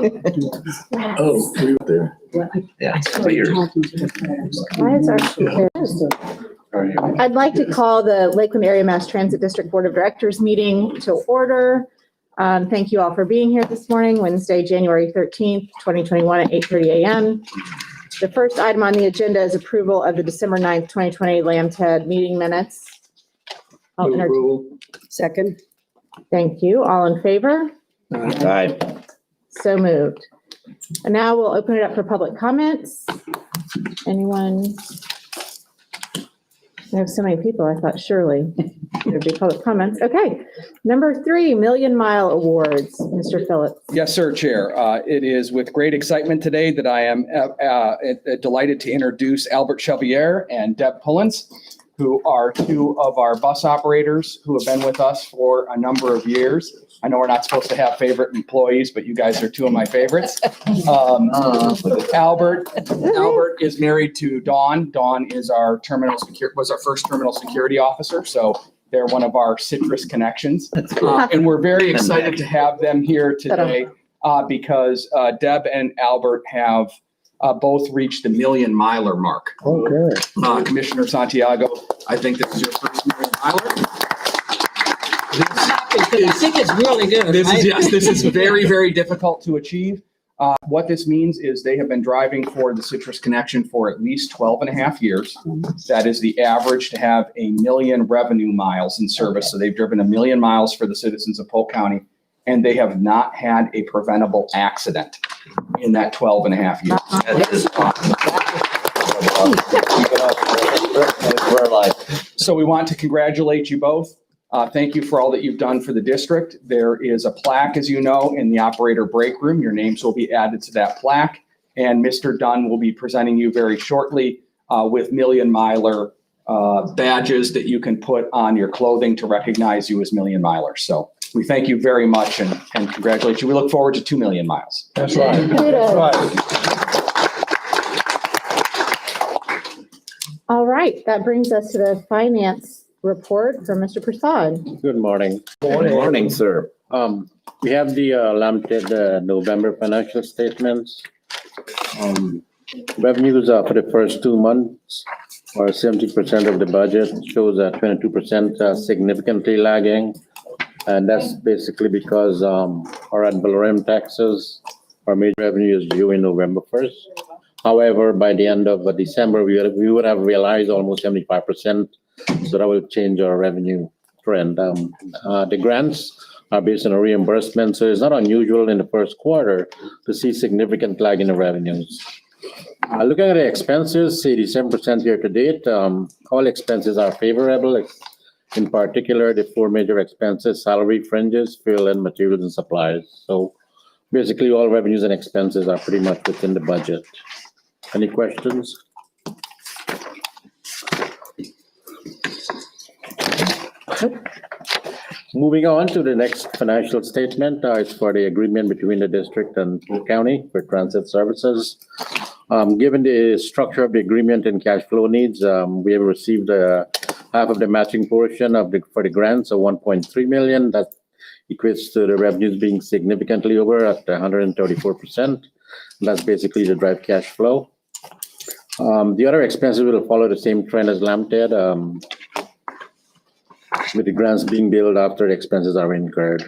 Oh, we were there. Yeah. Weird. Why is I'd like to call the Lakeland Area Mass Transit District Board of Directors meeting to order. Thank you all for being here this morning, Wednesday, January 13th, 2021 at 8:30 a.m. The first item on the agenda is approval of the December 9th, 2020 LAMTD meeting minutes. Second. Thank you. All in favor? Aye. So moved. And now we'll open it up for public comments. Anyone? We have so many people, I thought surely there'd be public comments. Okay. Number 3, Million Mile Awards, Mr. Phillips. Yes, sir, Chair. It is with great excitement today that I am delighted to introduce Albert Chevier and Deb Pullins, who are 2 of our bus operators who have been with us for a number of years. I know we're not supposed to have favorite employees, but you guys are 2 of my favorites. Albert is married to Dawn. Dawn is our was our first terminal security officer. So they're one of our citrus connections. And we're very excited to have them here today because Deb and Albert have both reached the million miler mark. Okay. Commissioner Santiago, I think this is your first million miler. I think it's really good. This is very, very difficult to achieve. What this means is they have been driving for the Citrus Connection for at least 12 and a half years. That is the average to have a million revenue miles in service. So they've driven 1 million miles for the citizens of Polk County, and they have not had a preventable accident in that 12 and a half years. That is awesome. We're alive. So we want to congratulate you both. Thank you for all that you've done for the district. There is a plaque, as you know, in the operator break room. Your names will be added to that plaque. And Mr. Dunn will be presenting you very shortly with Million Miler badges that you can put on your clothing to recognize you as Million Milers. So we thank you very much and congratulate you. We look forward to 2 million miles. That's right. That's right. All right. That brings us to the finance report from Mr. Prasad. Good morning. Good morning, sir. We have the LAMTD November financial statements. Revenues for the first 2 months are 70% of the budget, shows 22% significantly lagging. And that's basically because our ad valorem taxes, our major revenue is due in November 1st. However, by the end of December, we would have realized almost 75%. So that will change our revenue trend. The grants are based on a reimbursement, so it's not unusual in the first quarter to see significant lag in the revenues. Looking at the expenses, 87% year to date, all expenses are favorable. In particular, the 4 major expenses: salary, fringes, fuel, and materials and supplies. So basically, all revenues and expenses are pretty much within the budget. Any questions? Moving on to the next financial statement, it's for the agreement between the district and Polk County for transit services. Given the structure of the agreement and cash flow needs, we have received half of the matching portion for the grants, so 1.3 million. That equates to the revenues being significantly over at 134%. That's basically the drive cash flow. The other expenses will follow the same trend as LAMTD. With the grants being billed after the expenses are incurred.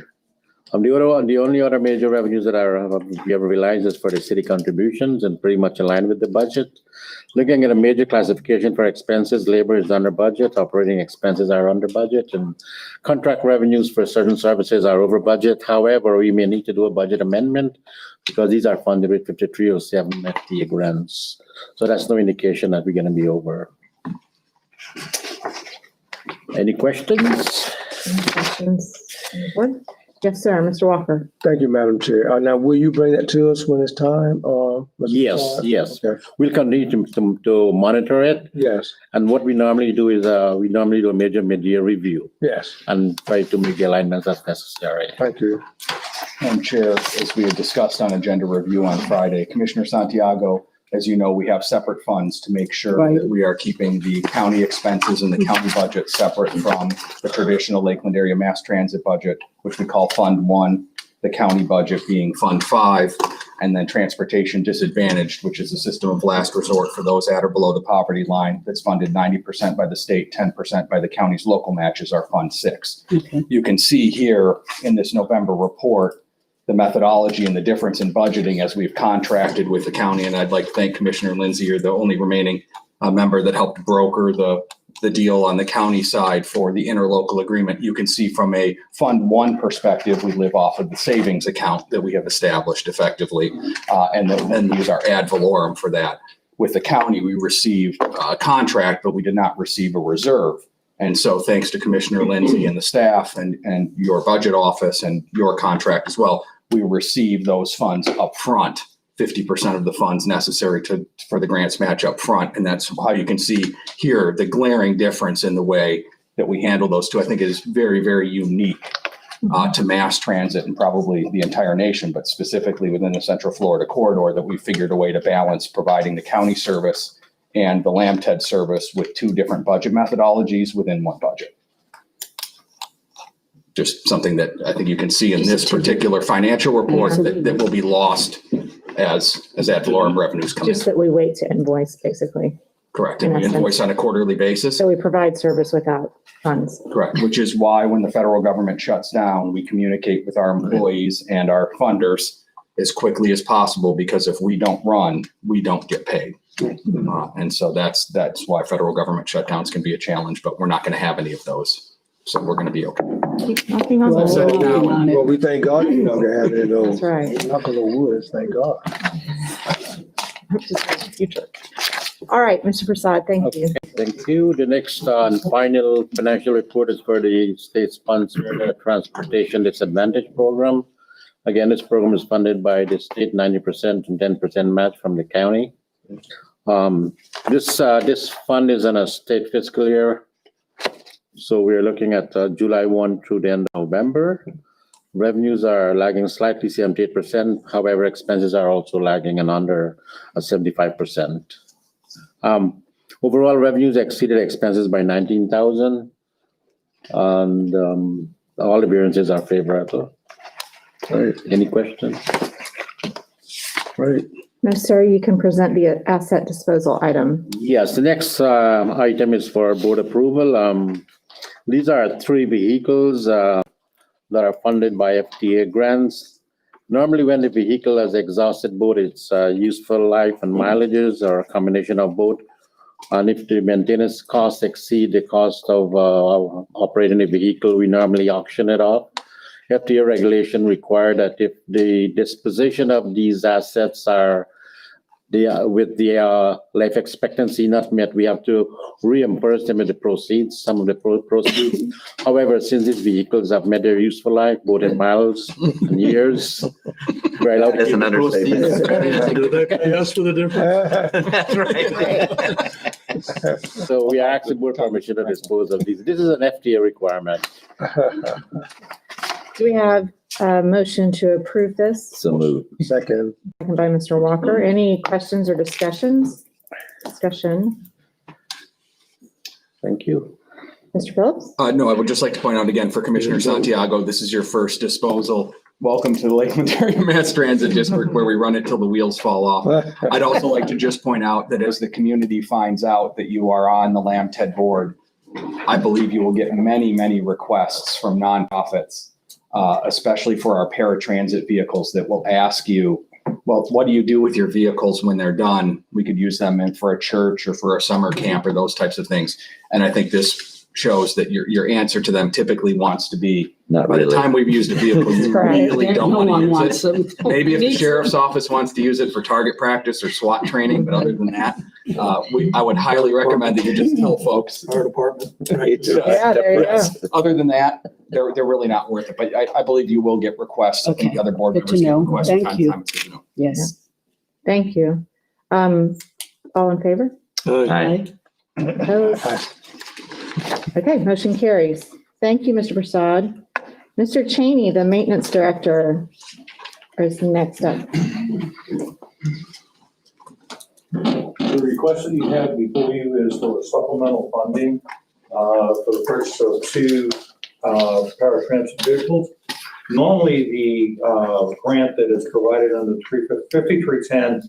The only other major revenues that we have realized is for the city contributions and pretty much aligned with the budget. Looking at a major classification for expenses, labor is under budget, operating expenses are under budget, and contract revenues for certain services are over budget. However, we may need to do a budget amendment because these are funded with 5307 FTA grants. So that's no indication that we're going to be over. Any questions? Any questions? Yes, sir. Mr. Walker. Thank you, Madam Chair. Now, will you bring that to us when it's time? Yes, yes. Okay. We'll continue to monitor it. Yes. And what we normally do is we normally do a major mid-year review Yes. and try to make the alignments as necessary. Thank you. Madam Chair, as we had discussed on agenda review on Friday, Commissioner Santiago, as you know, we have separate funds to make sure that we are keeping the county expenses and the county budget separate from the traditional Lakeland area mass transit budget, which we call Fund 1, the county budget being Fund 5. And then transportation disadvantaged, which is a system of last resort for those at or below the poverty line that's funded 90% by the state, 10% by the county's local matches, are Fund 6. Okay. You can see here in this November report, the methodology and the difference in budgeting as we've contracted with the county. And I'd like to thank Commissioner Lindsay. You're the only remaining member that helped broker the deal on the county side for the interlocal agreement. You can see from a Fund 1 perspective, we live off of the savings account that we have established effectively, and then use our ad valorem for that. With the county, we received a contract, but we did not receive a reserve. And so thanks to Commissioner Lindsay and the staff and your budget office and your contract as well, we received those funds up front. 50% of the funds necessary for the grants match up front. And that's how you can see here the glaring difference in the way that we handle those two. I think it is very, very unique to mass transit and probably the entire nation, but specifically within the Central Florida corridor, that we figured a way to balance providing the county service and the LAMTD service with two different budget methodologies within one budget. Just something that I think you can see in this particular financial report that will be lost as ad valorem revenues come in. Just that we wait to invoice, basically. Correct. And we invoice on a quarterly basis. So we provide service without funds. Correct. Which is why when the federal government shuts down, we communicate with our employees and our funders as quickly as possible, because if we don't run, we don't get paid. And so that's why federal government shutdowns can be a challenge, but we're not going to have any of those. So we're going to be okay. Keep knocking on Well the said. wood. Well, we thank God you're not gonna have any of those. That's right. Knock on the wood, thank God. Future. All right, Mr. Prasad, thank you. Thank you. The next and final financial report is for the state-sponsored transportation disadvantage program. Again, this program is funded by the state, 90% and 10% match from the county. This fund is in a state fiscal year. So we're looking at July 1 through the end of November. Revenues are lagging slightly, 78%. However, expenses are also lagging and under 75%. Overall revenues exceeded expenses by 19,000. And all the variances are favorable. Right, Any questions? right. No, sir, you can present the asset disposal item. Yes, the next item is for board approval. These are 3 vehicles that are funded by FTA grants. Normally, when the vehicle has exhausted both its useful life and mileages, or a combination of both, and if the maintenance costs exceed the cost of operating the vehicle, we normally auction it off. FTA regulation require that if the disposition of these assets are with the life expectancy not met, we have to reimburse them with the proceeds, some of the proceeds. However, since these vehicles have met their useful life, both in miles and years, we're allowed to That's keep an the understatement. Do they pay us for the difference? That's right. So we are asking board permission to dispose of these. This is an FTA requirement. Do we have a motion to approve this? So moved. Second, Second by Mr. Walker. Any questions or discussions? Discussion. Thank you. Mr. Phillips? No, I would just like to point out again for Commissioner Santiago, this is your first disposal. Welcome to the Lake Ontario Mass Transit District, where we run it till the wheels fall off. I'd also like to just point out that as the community finds out that you are on the LAMTD board, I believe you will get many, many requests from nonprofits, especially for our paratransit vehicles, that will ask you, well, what do you do with your vehicles when they're done? We could use them in for a church or for a summer camp or those types of things. And I think this shows that your answer to them typically wants to be, Not by the really. time we've used a vehicle, you Right. really don't No one want to wants use it. them. Maybe if the sheriff's office wants to use it for target practice or SWAT training, but other than that, I would highly recommend that you just tell folks. our department. Yeah, there you go. Other than that, they're really not worth it. But I believe you will get requests. Okay. The other board Good to members get know. requests from Thank time to you. time. It's good to know. Yes. Thank you. All in favor? Aye. Opposed? Okay, motion carries. Thank you, Mr. Prasad. Mr. Cheney, the maintenance director, is next up. The request that you have before you is for supplemental funding for the purchase of 2 paratransit vehicles. Normally, the grant that is provided under 5310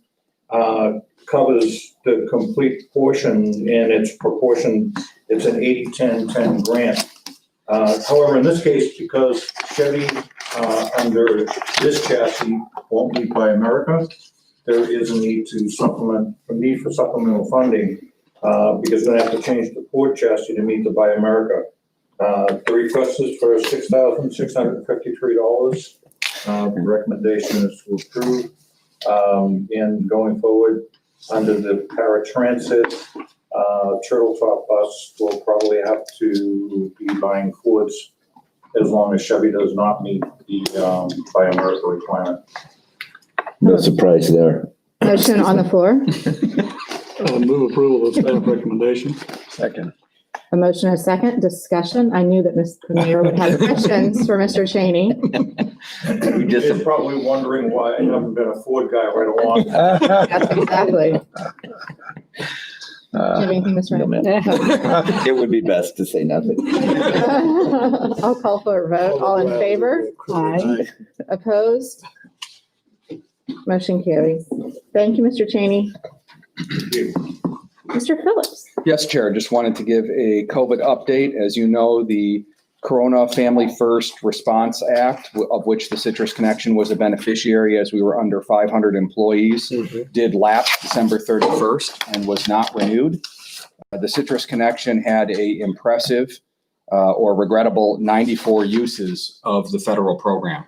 covers the complete portion, and it's proportion, it's an 80-10-10 grant. However, in this case, because Chevy under this chassis won't meet Buy America, there is a need for supplemental funding because we're going to have to change the Ford chassis to meet the Buy America. The request is for $6,653. The recommendation is to approve. And going forward, under the paratransit, Turtle Top bus will probably have to be buying Fords as long as Chevy does not meet the Buy America requirement. No surprise there. Motion on the floor. Move approval of staff recommendation. Second. A motion and a second. Discussion. I knew that Mr. Mayor would have questions for Mr. Cheney. You're probably wondering why I haven't been a Ford guy right along. Yes, exactly. Do you have anything, Mr. No, Ryan? ma'am. It would be best to say nothing. I'll call for a vote. All in favor? Aye. Opposed? Motion carries. Thank you, Mr. Cheney. Mr. Phillips. Yes, Chair, just wanted to give a COVID update. As you know, the Corona Family First Response Act, of which the Citrus Connection was a beneficiary as we were under 500 employees, did lapse December 31st and was not renewed. The Citrus Connection had a impressive or regrettable 94 uses of the federal program.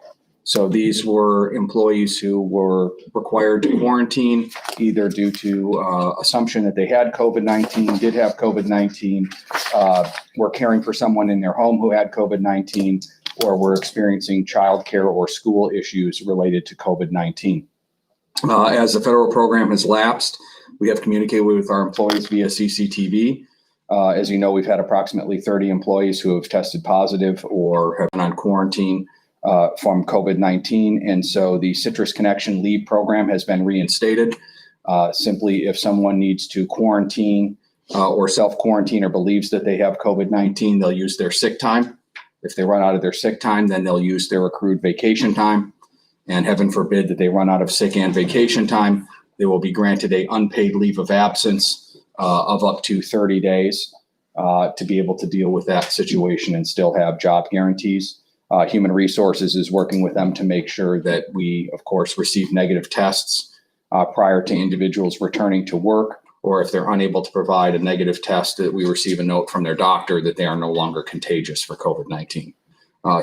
So these were employees who were required to quarantine either due to assumption that they had COVID-19, did have COVID-19, were caring for someone in their home who had COVID-19, or were experiencing childcare or school issues related to COVID-19. As the federal program has lapsed, we have communicated with our employees via CCTV. As you know, we've had approximately 30 employees who have tested positive or have been on quarantine from COVID-19. And so the Citrus Connection Leave program has been reinstated. Simply, if someone needs to quarantine or self-quarantine or believes that they have COVID-19, they'll use their sick time. If they run out of their sick time, then they'll use their accrued vacation time. And heaven forbid that they run out of sick and vacation time, they will be granted an unpaid leave of absence of up to 30 days to be able to deal with that situation and still have job guarantees. Human Resources is working with them to make sure that we, of course, receive negative tests prior to individuals returning to work, or if they're unable to provide a negative test, that we receive a note from their doctor that they are no longer contagious for COVID-19.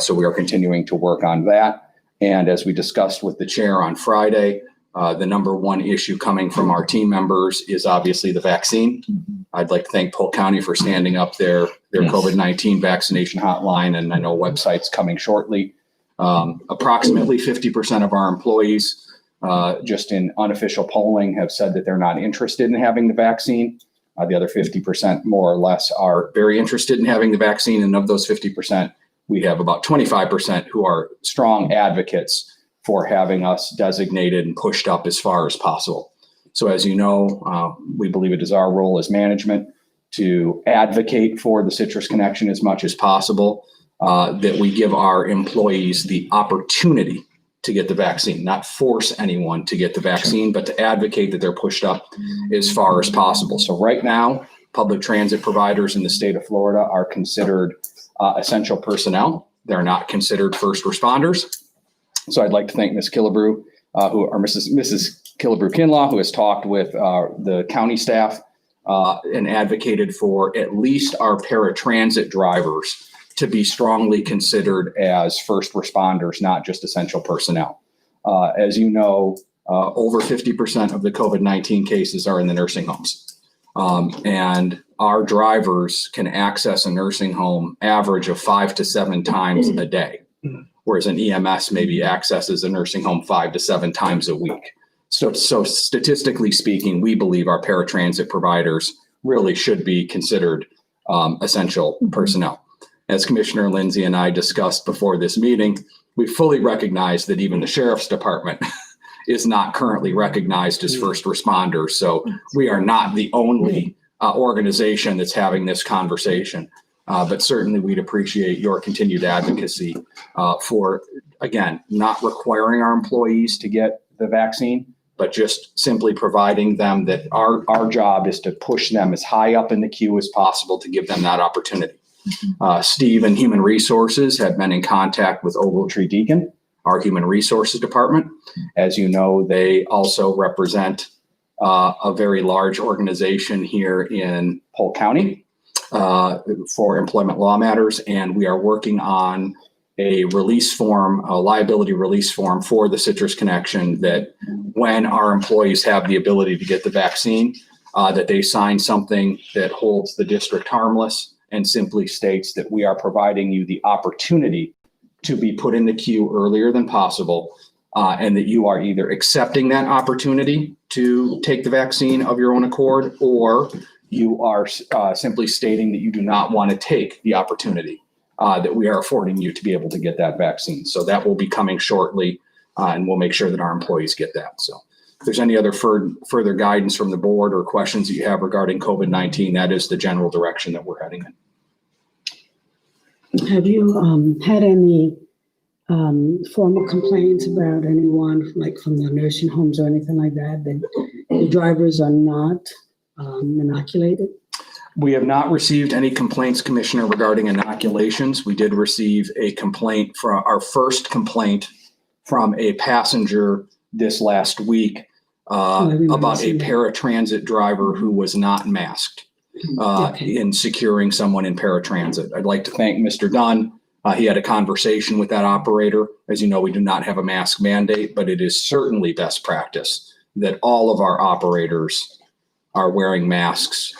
So we are continuing to work on that. And as we discussed with the chair on Friday, the number one issue coming from our team members is obviously the vaccine. I'd like to thank Polk County for standing up their COVID-19 vaccination hotline, and I know website's coming shortly. Approximately 50% of our employees, just in unofficial polling, have said that they're not interested in having the vaccine. The other 50% more or less are very interested in having the vaccine, and of those 50%, we have about 25% who are strong advocates for having us designated and pushed up as far as possible. So as you know, we believe it is our role as management to advocate for the Citrus Connection as much as possible, that we give our employees the opportunity to get the vaccine, not force anyone to get the vaccine, but to advocate that they're pushed up as far as possible. So right now, public transit providers in the state of Florida are considered essential personnel. They're not considered first responders. So I'd like to thank Ms. Killebrew, Mrs. Killebrew-Kinlaw, who has talked with the county staff and advocated for at least our paratransit drivers to be strongly considered as first responders, not just essential personnel. As you know, over 50% of the COVID-19 cases are in the nursing homes. And our drivers can access a nursing home average of 5 to 7 times a day, whereas an EMS maybe accesses a nursing home 5 to 7 times a week. So statistically speaking, we believe our paratransit providers really should be considered essential personnel. As Commissioner Lindsay and I discussed before this meeting, we fully recognize that even the Sheriff's Department is not currently recognized as first responders. So we are not the only organization that's having this conversation. But certainly we'd appreciate your continued advocacy for, again, not requiring our employees to get the vaccine, but just simply providing them that our job is to push them as high up in the queue as possible to give them that opportunity. Steve in Human Resources have been in contact with Ogletree Deacon, our Human Resources Department. As you know, they also represent a very large organization here in Polk County for employment law matters, and we are working on a release form, a liability release form for the Citrus Connection, that when our employees have the ability to get the vaccine, that they sign something that holds the district harmless and simply states that we are providing you the opportunity to be put in the queue earlier than possible, and that you are either accepting that opportunity to take the vaccine of your own accord, or you are simply stating that you do not want to take the opportunity that we are affording you to be able to get that vaccine. So that will be coming shortly, and we'll make sure that our employees get that. So if there's any other further guidance from the board or questions that you have regarding COVID-19, that is the general direction that we're heading in. Have you had any formal complaints about anyone, like from the nursing homes or anything like that, that the drivers are not inoculated? We have not received any complaints, Commissioner, regarding inoculations. We did receive a complaint from our first complaint from a passenger this last week about a paratransit driver who was not masked in securing someone in paratransit. I'd like to thank Mr. Dunn. He had a conversation with that operator. As you know, we do not have a mask mandate, but it is certainly best practice that all of our operators are wearing masks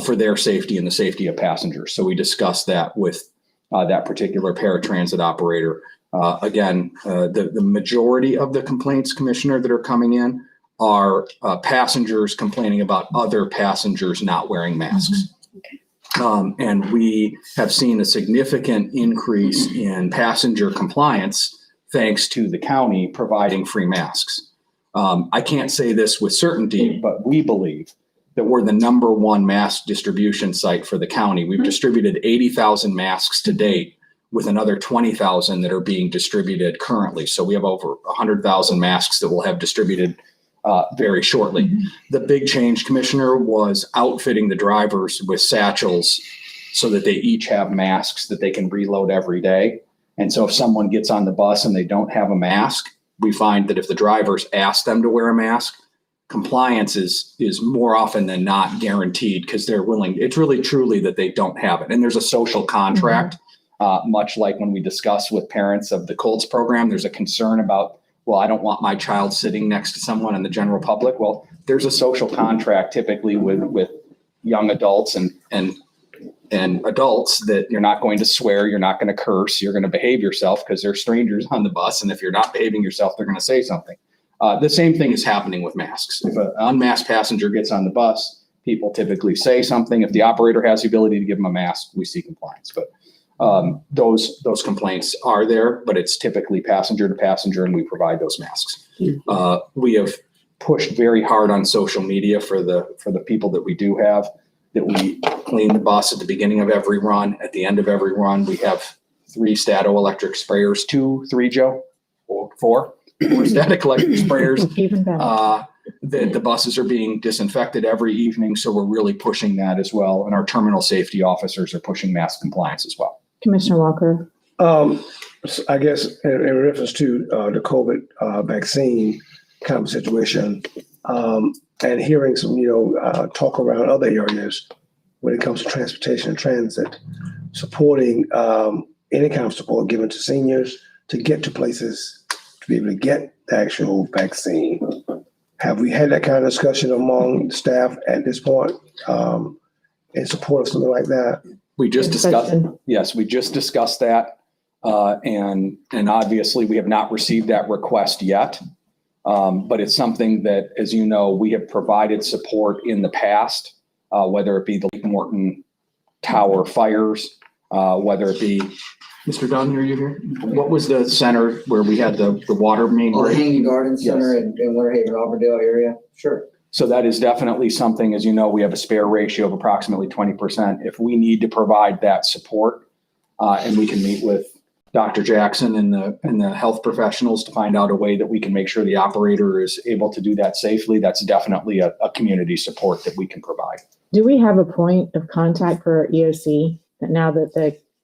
for their safety and the safety of passengers. So we discussed that with that particular paratransit operator. Again, the majority of the complaints, Commissioner, that are coming in are passengers complaining about other passengers not wearing masks. And we have seen a significant increase in passenger compliance thanks to the county providing free masks. I can't say this with certainty, but we believe that we're the #1 mask distribution site for the county. We've distributed 80,000 masks to date, with another 20,000 that are being distributed currently. So we have over 100,000 masks that we'll have distributed very shortly. The big change, Commissioner, was outfitting the drivers with satchels so that they each have masks that they can reload every day. And so if someone gets on the bus and they don't have a mask, we find that if the drivers ask them to wear a mask, compliance is more often than not guaranteed, because they're willing. It's really truly that they don't have it. And there's a social contract, much like when we discuss with parents of the COLDS program, there's a concern about, well, I don't want my child sitting next to someone in the general public. Well, there's a social contract typically with young adults and adults that you're not going to swear, you're not going to curse, you're going to behave yourself because they're strangers on the bus. And if you're not behaving yourself, they're going to say something. The same thing is happening with masks. If an unmasked passenger gets on the bus, people typically say something. If the operator has the ability to give them a mask, we see compliance. But those complaints are there, but it's typically passenger to passenger, and we provide those masks. We have pushed very hard on social media for the people that we do have, that we clean the bus at the beginning of every run. At the end of every run, we have 3 Stato electric sprayers, 2, 3, Joe, 4 static electric sprayers. Even better. The buses are being disinfected every evening, so we're really pushing that as well. And our terminal safety officers are pushing mask compliance as well. Commissioner Walker. I guess in reference to the COVID vaccine kind of situation, and hearing some, talk around other areas when it comes to transportation and transit, supporting any kind of support given to seniors to get to places to be able to get the actual vaccine. Have we had that kind of discussion among staff at this point in support of something like that? We just discussed, yes, we just discussed that. And obviously we have not received that request yet. But it's something that, as you know, we have provided support in the past, whether it be the Lake Morton Tower fires, whether it be, Mr. Dunn, are you here? What was the center where we had the water main? Oh, the Hanging Garden Center in Winter Haven, Auburndale area? Sure. So that is definitely something, as you know, we have a spare ratio of approximately 20%. If we need to provide that support, and we can meet with Dr. Jackson and the health professionals to find out a way that we can make sure the operator is able to do that safely, that's definitely a community support that we can provide. Do we have a point of contact for EOC now that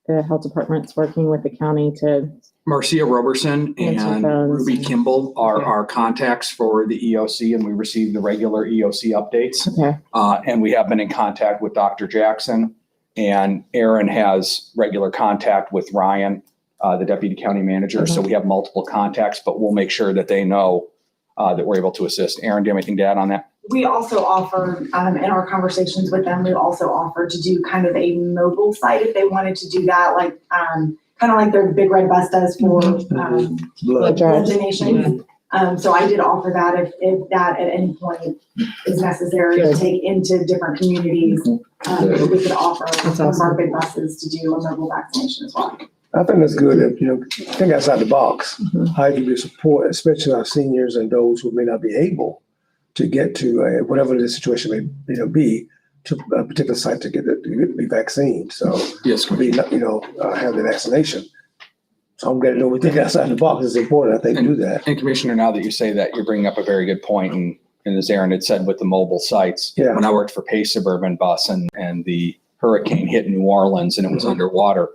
the health department's working with the county to? Marcia Roberson Answer and phones. Ruby Kimball are Okay. our contacts for the EOC, and we receive the regular EOC updates. Okay. And we have been in contact with Dr. Jackson, and Aaron has regular contact with Ryan, the deputy county manager. So we have multiple contacts, but we'll make sure that they know that we're able to assist. Aaron, do you have anything to add on that? We also offer, in our conversations with them, we also offer to do kind of a mobile site if they wanted to do that, like, kind of like their Big Red Bus does for, Blood. Blood drives. donation. So I did offer that if that at any point is necessary to Good. take into different communities. We could offer That's one of our awesome. big buses to do a mobile vaccination as well. I think that's good. If, think outside the box. Mhm. How you can be support, especially our seniors and those who may not be able to get to whatever the situation may be to a particular site to get the vaccine. So Yes, be have the vaccination. So I'm glad to know we think outside the box is important. I think do that. And Commissioner, now that you say that, you're bringing up a very good point. And as Aaron had said with the mobile sites, Yeah. when I worked for Pace Suburban Bus and the hurricane hit New Orleans and it was underwater,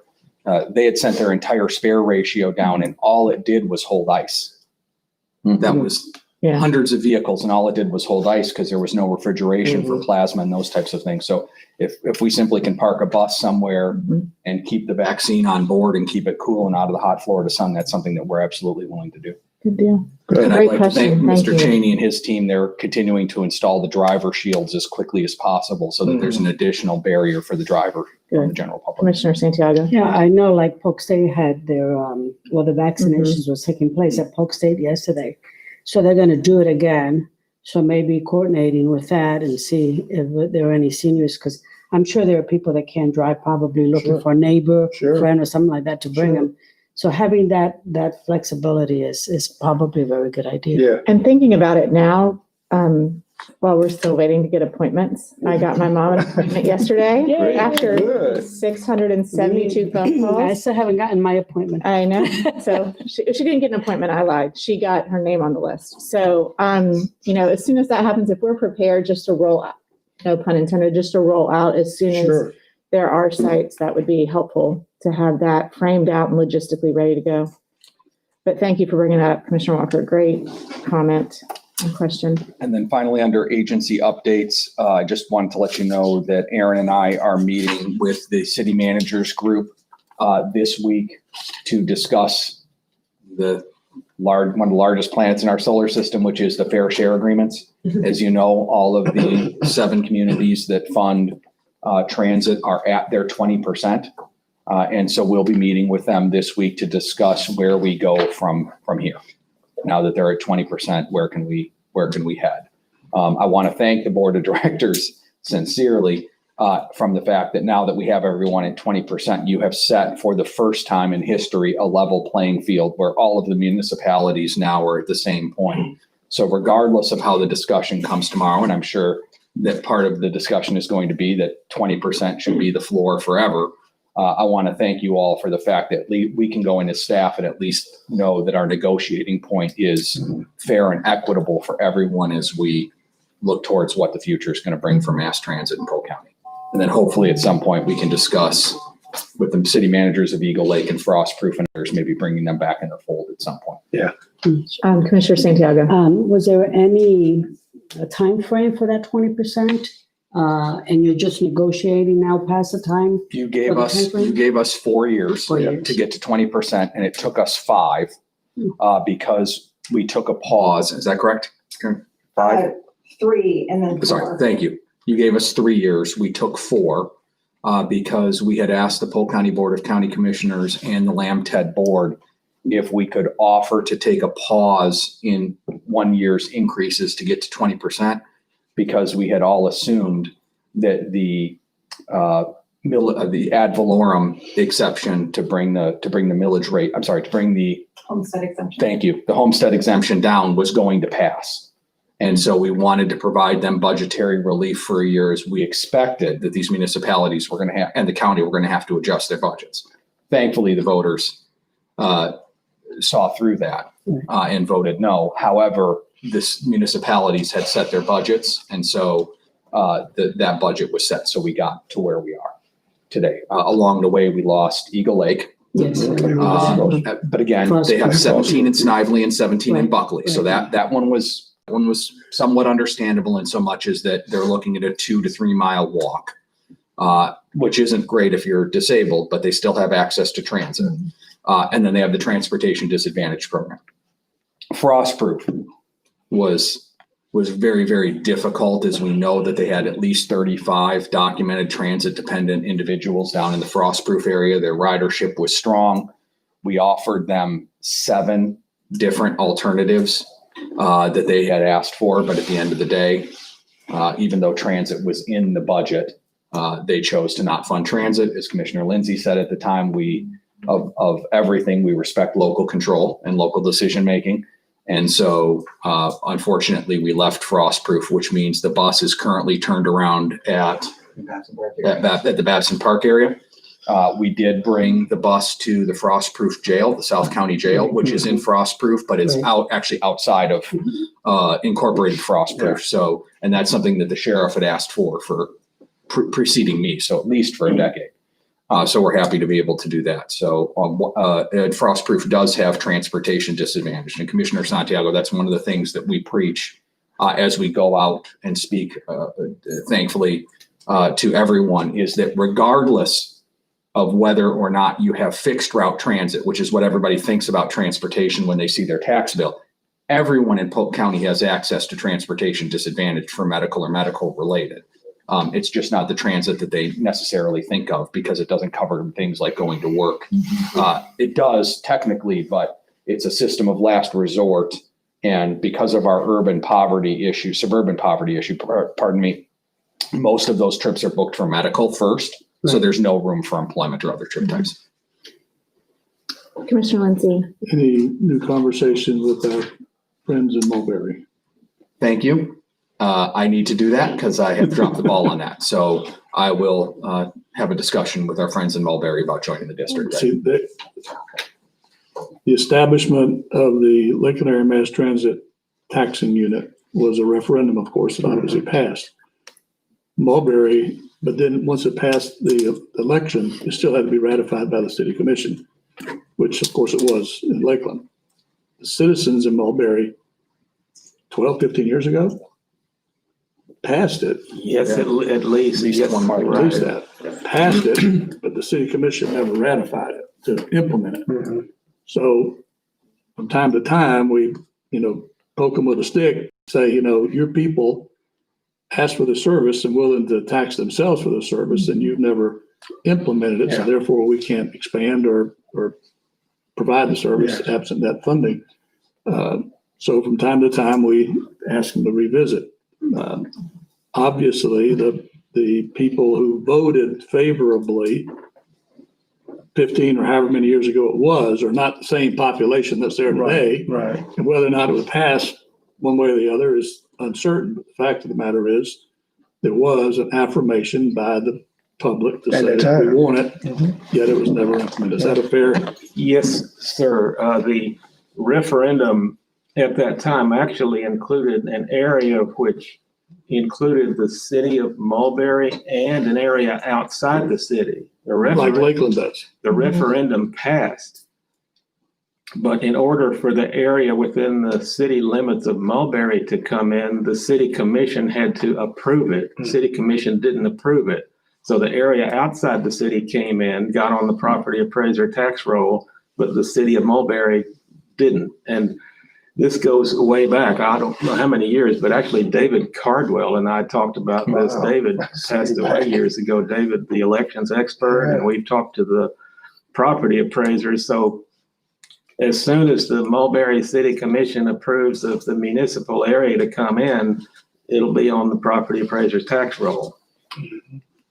they had sent their entire spare ratio down and all it did was hold ice. That was Yeah. hundreds of vehicles and all it did was hold ice because there was no refrigeration for Mhm. plasma and those types of things. So if we simply can park a bus somewhere Mhm. and keep the vaccine on board and keep it cool and out of the hot Florida sun, that's something that we're absolutely willing to do. Good deal. And I'd Great like to thank question. Thank Mr. you. Cheney and his team. They're continuing to install the driver shields as quickly as possible so that there's an additional barrier for the driver from the Good. general public. Commissioner Santiago. Yeah, I know like Polk State had their, the vaccinations was taking place at Polk State yesterday. So they're gonna do it again. So maybe coordinating with that and see if there are any seniors, because I'm sure there are people that can't drive, probably looking Sure. for a neighbor, Sure. friend or something like that to bring Sure. them. So having that flexibility is probably a very good idea. Yeah. And thinking about it now, while we're still waiting to get appointments, I got my mom an appointment yesterday Yay. after Good. 672 phone I calls. still haven't gotten my appointment. I know. So she didn't get an appointment. I lied. She got her name on the list. So, as soon as that happens, if we're prepared just to roll out, no pun intended, just to roll out as soon as Sure. there are sites, that would be helpful to have that framed out and logistically ready to go. But thank you for bringing that up, Commissioner Walker. Great comment and question. And then finally, under agency updates, I just wanted to let you know that Aaron and I are meeting with the city managers group this week to discuss one of the largest planets in our solar system, which is the fair share agreements. As you know, all of the 7 communities that fund transit are at their 20%. And so we'll be meeting with them this week to discuss where we go from here. Now that they're at 20%, where can we head? I want to thank the board of directors sincerely from the fact that now that we have everyone at 20%, you have set for the first time in history a level playing field where all of the municipalities now are at the same point. So regardless of how the discussion comes tomorrow, and I'm sure that part of the discussion is going to be that 20% should be the floor forever. I want to thank you all for the fact that we can go in as staff and at least know that our negotiating point is fair and equitable for everyone as we look towards what the future is going to bring for mass transit in Polk County. And then hopefully at some point we can discuss with the city managers of Eagle Lake and Frostproof and others, maybe bringing them back in the fold at some point. Commissioner Santiago. Was there any time frame for that 20%? And you're just negotiating now past the time? You gave For the us timeframe? 4 years 4 years. to get to 20%, and it took us 5 because we took a pause. Is that correct? 5? 3 and then 4. Sorry, thank you. You gave us 3 years. We took 4 because we had asked the Polk County Board of County Commissioners and the LAMTD board if we could offer to take a pause in 1 year's increases to get to 20%, because we had all assumed that the ad valorem exception to bring the millage rate, to bring the Homestead exemption. Thank you. The homestead exemption down was going to pass. And so we wanted to provide them budgetary relief for a year as we expected that these municipalities were going to have, and the county were going to have to adjust their budgets. Thankfully, the voters saw through that and voted no. However, this municipalities had set their budgets, and so that budget was set. So we got to where we are today. Along the way, we lost Eagle Lake. Yes. But again, they have 17 in Snively and 17 in Buckley. So that one was somewhat understandable in so much as that they're looking at a 2 to 3 mile walk, which isn't great if you're disabled, but they still have access to transit. And then they have the transportation disadvantage program. Frostproof was very, very difficult, as we know that they had at least 35 documented transit dependent individuals down in the Frostproof area. Their ridership was strong. We offered them 7 different alternatives that they had asked for, but at the end of the day, even though transit was in the budget, they chose to not fund transit. As Commissioner Lindsay said at the time, of everything, we respect local control and local decision making. And so unfortunately, we left Frostproof, which means the bus is currently turned around at the Babson Park area. We did bring the bus to the Frostproof jail, the South County Jail, which is in Frostproof, but it's actually outside of incorporated Frostproof. So, and that's something that the sheriff had asked for preceding me, so at least for a decade. So we're happy to be able to do that. So Frostproof does have transportation disadvantage. And Commissioner Santiago, that's one of the things that we preach as we go out and speak, thankfully, to everyone, is that regardless of whether or not you have fixed route transit, which is what everybody thinks about transportation when they see their tax bill, everyone in Polk County has access to transportation disadvantage for medical or medical related. It's just not the transit that they necessarily think of because it doesn't cover things like going to work. It does technically, but it's a system of last resort. And because of our suburban poverty issue, most of those trips are booked for medical first. So there's no room for employment or other trip types. Commissioner Lindsay. Any new conversations with our friends in Mulberry? Thank you. I need to do that because I have dropped the ball on that. So I will have a discussion with our friends in Mulberry about joining the district. See, the establishment of the Lakeland Area Mass Transit taxing unit was a referendum, of course, that obviously passed. Mulberry, but then once it passed the election, it still had to be ratified by the city commission, which of course it was in Lakeland. The citizens in Mulberry 12, 15 years ago passed it. Yes, at least. Yes, one more. At least that. Passed it, but the city commission never ratified it to implement it. Mm-hmm. So from time to time, we, poke them with a stick, say, your people asked for the service and willing to tax themselves for the service, and you've never implemented it. So therefore we can't expand or provide the service absent that funding. So from time to time, we ask them to revisit. Obviously, the people who voted favorably 15 or however many years ago it was are not the same population that's there today. Right. And whether or not it would pass one way or the other is uncertain. But the fact of the matter is there was an affirmation by the public to At say that that we time. want it, yet it was never implemented. Is that a fair? Yes, sir. The referendum at that time actually included an area which included the city of Mulberry and an area outside the city. Like Lakeland does. The referendum passed. But in order for the area within the city limits of Mulberry to come in, the city commission had to approve it. The city commission didn't approve it. So the area outside the city came in, got on the property appraiser tax roll, but the city of Mulberry didn't. And this goes way back. I don't know how many years, but actually David Cardwell and I talked about this. Wow. David passed away years ago. David, the elections expert, and we've talked to the property appraisers. So as soon as the Mulberry City Commission approves of the municipal area to come in, it'll be on the property appraiser's tax roll.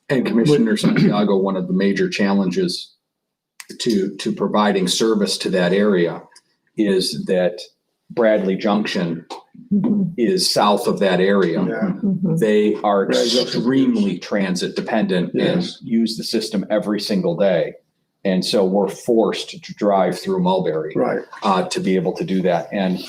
And Commissioner Santiago, one of the major challenges to providing service to that area is that Bradley Junction Mhm. is south of that area. Yeah. Mhm. They are Right, that's- extremely transit dependent and Yes. use the system every single day. And so we're forced to drive through Mulberry Right. to be able to do that. And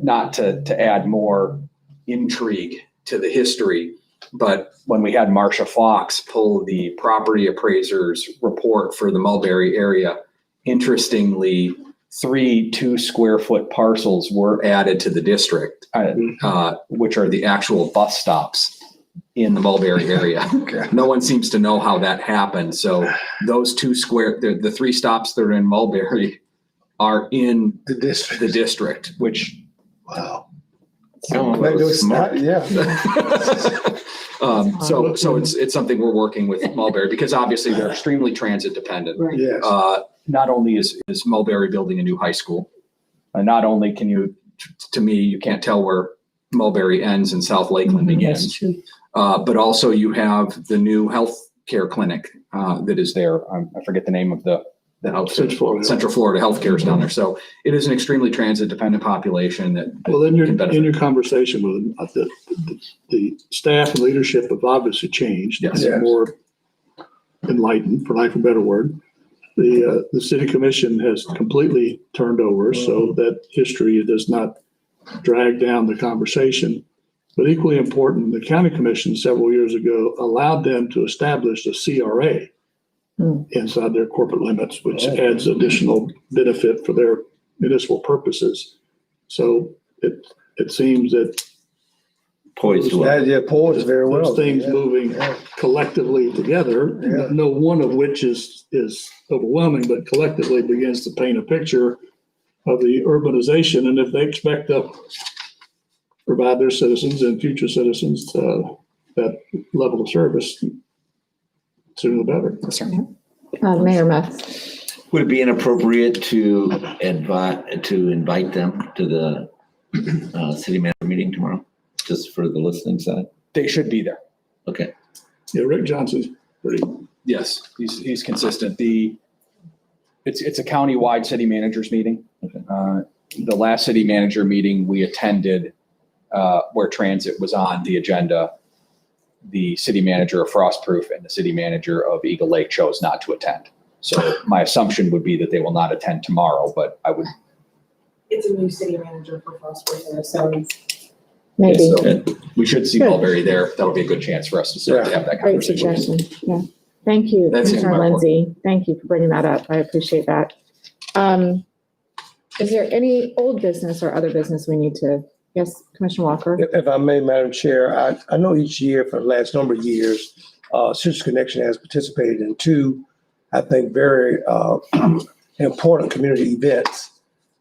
not to add more intrigue to the history, but when we had Marcia Fox pull the property appraiser's report for the Mulberry area, interestingly, 3 2-square-foot parcels were added to the district, which are the actual bus stops in the Mulberry area. Okay. No one seems to know how that happened. So those the 3 stops that are in Mulberry are in The district. the district, which Wow. Someone Maybe it was was smart. Yeah. so it's something we're working with Mulberry because obviously they're extremely transit dependent. Right. Yes. Not only is Mulberry building a new high school, not only can you can't tell where Mulberry ends and South Lakeland That's begins, true. but also you have the new health care clinic that is there. I forget the name of the outfit. Central Florida Healthcare is down there. So it is an extremely transit dependent population that Well, in can benefit. your conversation with them, the staff and leadership have obviously changed. Yes. They're more enlightened, for lack of a better word. The city commission has completely turned over, so that history does not drag down the conversation. But equally important, the county commission several years ago allowed them to establish a CRA inside their corporate limits, which adds additional benefit for their municipal purposes. So it seems that Poised well. Yeah, poised very well. those things Yeah. moving collectively together, Yeah. no one of which is overwhelming, but collectively begins to paint a picture of the urbanization. And if they expect to provide their citizens and future citizens that level of service, sooner the better. Mayor Meth. Would it be inappropriate to invite them to the city manager meeting tomorrow, just for the listening side? They should be there. Okay. Yeah, Rick Johnson's pretty. Yes, he's consistent. It's a county-wide city managers meeting. The last city manager meeting we attended, where transit was on the agenda, the city manager of Frostproof and the city manager of Eagle Lake chose not to attend. So my assumption would be that they will not attend tomorrow, but I would. It's a new city manager for Frostproof, so Maybe. So we should see Good. Mulberry there. That'll be a good chance for us to start to have that Great conversation. suggestion. Yeah. Thank you, That's Commissioner my report. Lindsay. Thank you for bringing that up. I appreciate that. Is there any old business or other business we need to? Yes, Commissioner Walker. If I may, Madam Chair, I know each year for the last number of years, Citizens Connection has participated in 2, I think, very important community events,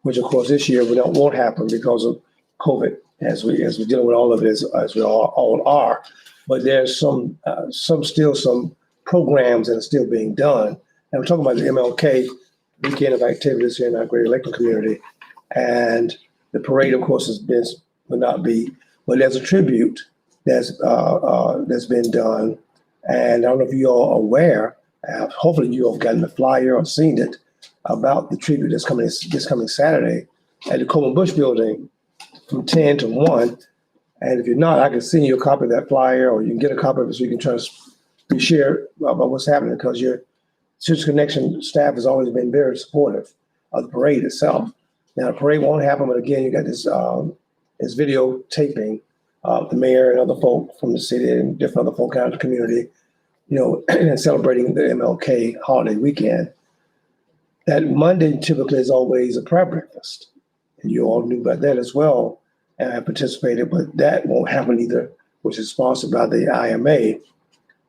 which of course this year won't happen because of COVID, as we're dealing with all of it as we all are. But there's some programs that are still being done. And I'm talking about the MLK weekend of activities here in our Greater Lakeland community. And the parade, of course, will not be, but there's a tribute that's been done. And I don't know if you all are aware, hopefully you all have gotten the flyer or seen it, about the tribute that's coming this coming Saturday at the Coleman Bush Building from 10 to 1. And if you're not, I can send you a copy of that flyer, or you can get a copy of it so you can try to share about what's happening, because your Citizens Connection staff has always been very supportive of the parade itself. Now, the parade won't happen, but again, you got this videotaping the mayor and other folk from the city and different other folk out of the community, and celebrating the MLK holiday weekend. That Monday typically is always a prayer breakfast. And you all knew about that as well and have participated, but that won't happen either, which is sponsored by the IMA.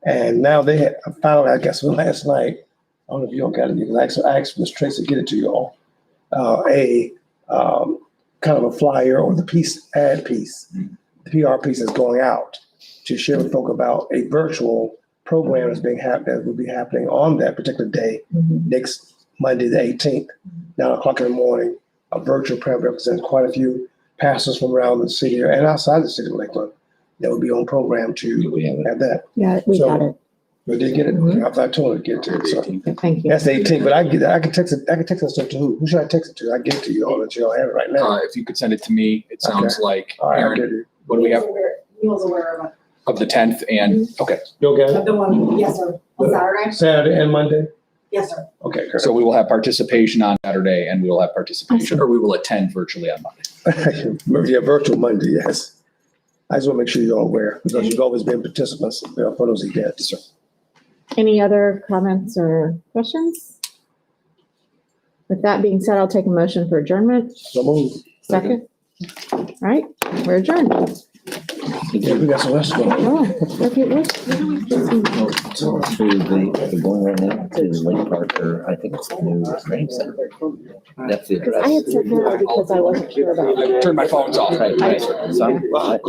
And now I found out, I guess, last night, I don't know if you all got it, because I asked Ms. Tracy to get it to you all, kind of a flyer or the ad piece, the PR piece is going out to share with folk about a virtual program that will be happening on that particular day, next Monday, the 18th, 9:00 in the morning. A virtual prayer represents quite a few pastors from around the city and outside the city of Lakeland that will be on program to have that. Yeah, we So- got it. But they get it, I told her to get it to her, so. Thank you. That's the 18th, but I can get, I can text it to who? Who should I text it to? I get it to you all, that you all have it right now. If you could send it to me, it sounds like, All right, I'll Aaron, get it. what do we have Neil's aware of it. of the 10th and, okay. You okay? The one, yes, sir, on Saturday? Saturday and Monday? Yes, sir. Okay, great. So we will have participation on Saturday and we will have participation, or we will attend virtually on Monday. Yeah, virtual Monday, yes. I just want to make sure you're all aware, because you've always been participants for those events. Any other comments or questions? With that being said, I'll take a motion for adjournment. So move. Second. All right, we're adjourned. Yeah, we got some rest going. Oh, okay, let's- So the going right now to Lake Park, or I think it's the new training center. That's the I had address. said no because I wasn't sure about. I turned my phones off. Right, right. So I'm-